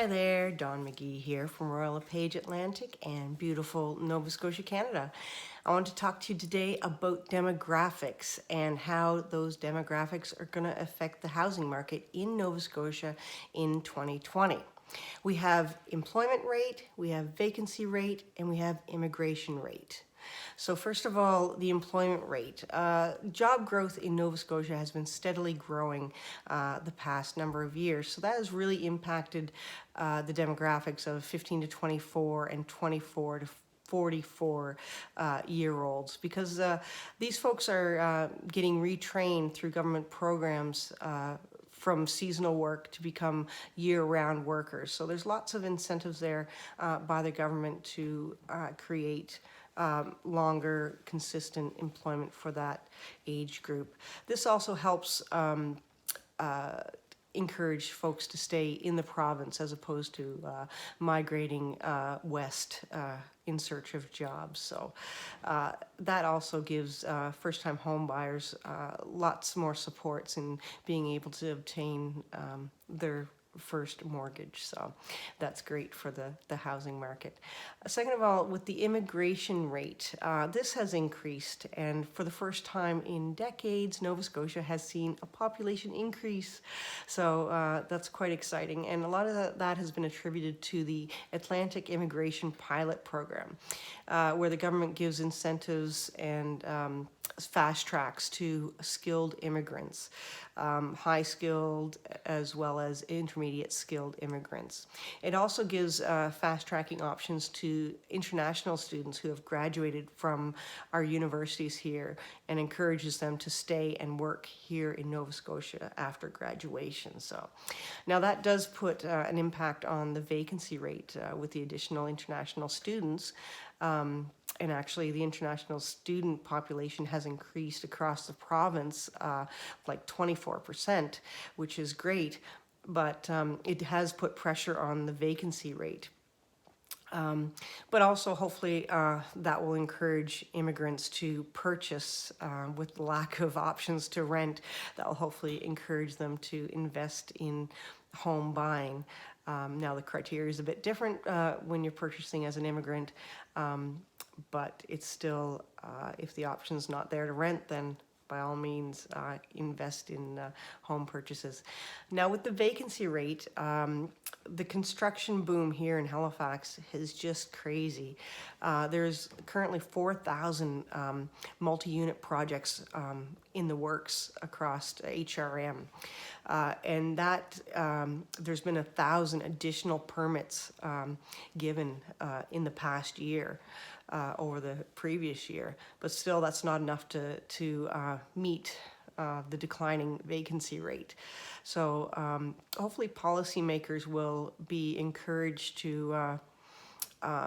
Hi there, Dawn McGee here from Royal LePage Atlantic and beautiful Nova Scotia, Canada. I want to talk to you today about demographics and how those demographics are going to affect the housing market in Nova Scotia in 2020. We have employment rate, we have vacancy rate, and we have immigration rate. So first of all, the employment rate. Job growth in Nova Scotia has been steadily growing the past number of years. So that has really impacted the demographics of 15 to 24 and 24 to 44 year olds, because these folks are getting retrained through government programs from seasonal work to become year-round workers. So there's lots of incentives there by the government to create longer, consistent employment for that age group. This also helps encourage folks to stay in the province as opposed to migrating west in search of jobs. So that also gives first-time home buyers lots more supports in being able to obtain their first mortgage. So that's great for the housing market. Second of all, with the immigration rate, this has increased, and for the first time in decades, Nova Scotia has seen a population increase. So that's quite exciting, and a lot of that has been attributed to the Atlantic Immigration Pilot Program, where the government gives incentives and fast tracks to skilled immigrants, high skilled as well as intermediate skilled immigrants. It also gives fast tracking options to international students who have graduated from our universities here and encourages them to stay and work here in Nova Scotia after graduation. So now that does put an impact on the vacancy rate with the additional international students. And actually the international student population has increased across the province like 24%, which is great, but it has put pressure on the vacancy rate. But also hopefully that will encourage immigrants to purchase with the lack of options to rent. That will hopefully encourage them to invest in home buying. Now the criteria is a bit different when you're purchasing as an immigrant, but it's still, if the option's not there to rent, then by all means invest in home purchases. Now with the vacancy rate, the construction boom here in Halifax is just crazy. There's currently 4,000 multi-unit projects in the works across HRM. And that there's been 1,000 additional permits given in the past year over the previous year, but still that's not enough to meet the declining vacancy rate. So hopefully policymakers will be encouraged to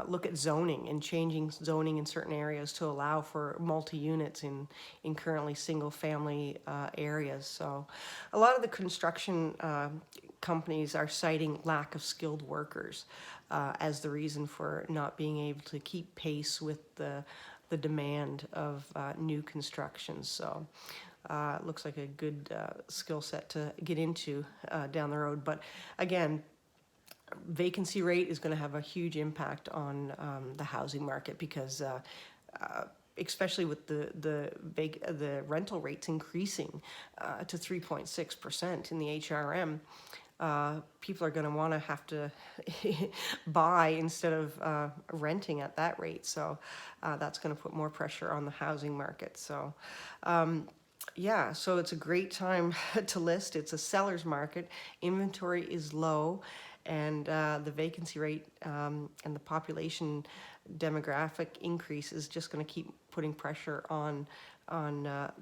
look at zoning and changing zoning in certain areas to allow for multi-units in currently single-family areas. So a lot of the construction companies are citing lack of skilled workers as the reason for not being able to keep pace with the demand of new construction. So it looks like a good skill set to get into down the road. But again, vacancy rate is going to have a huge impact on the housing market, because especially with the rental rates increasing to 3.6% in the HRM, people are going to want to have to buy instead of renting at that rate. So that's going to put more pressure on the housing market. So yeah, so it's a great time to list. It's a seller's market. Inventory is low, and the vacancy rate and the population demographic increase is just going to keep putting pressure on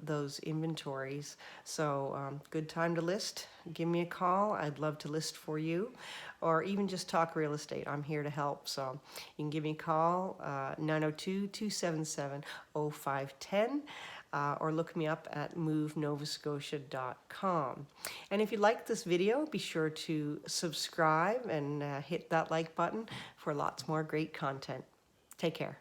those inventories. So good time to list. Give me a call. I'd love to list for you, or even just talk real estate. I'm here to help. So you can give me a call, 902-277-0510. Or look me up at movenovascotia.com. And if you liked this video, be sure to subscribe and hit that like button for lots more great content. Take care.